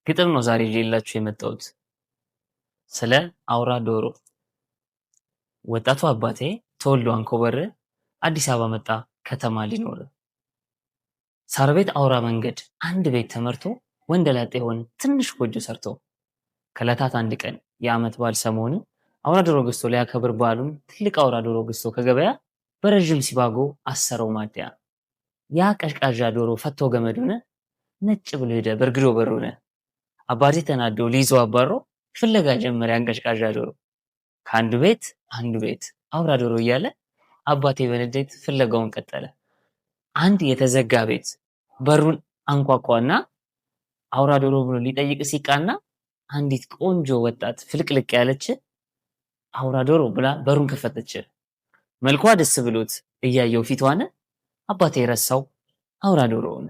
ግጥም ነው ዛሬ ይዤላችሁ የመጣሁት ስለ አውራ ዶሮ። ወጣቱ አባቴ ተወልዶ አንኮበር አዲስ አበባ መጣ ከተማ ሊኖር። ሳር ቤት አውራ መንገድ አንድ ቤት ተመርቶ ወንደላጤ ሆነ ትንሽ ጎጆ ሰርቶ። ከዕለታት አንድ ቀን የዓመት በዓል ሰሞን አውራ ዶሮ ገዝቶ ሊያከብር በዓሉን ትልቅ አውራ ዶሮ ገዝቶ ከገበያ በረዥም ሲባጎ አሰረው ማደያ። ያ ቀዥቃዣ ዶሮ ፈቶ ገመዱን ነጭ ብሎ ሄደ በርግዶ በሩን። አባቴ ተናዶ ሊይዘው አባሮ ፍለጋ ጀመረ ያን ቀዥቃዣ ዶሮ። ከአንዱ ቤት አንዱ ቤት አውራ ዶሮ እያለ አባቴ በንዴት ፍለጋውን ቀጠለ። አንድ የተዘጋ ቤት በሩን አንኳኳና አውራ ዶሮ ብሎ ሊጠይቅ ሲቃና አንዲት ቆንጆ ወጣት ፍልቅልቅ ያለች አውራ ዶሮ ብላ በሩን ከፈተች። መልኳ ደስ ብሎት እያየው ፊቷን አባቴ ረሳው አውራ ዶሮውን።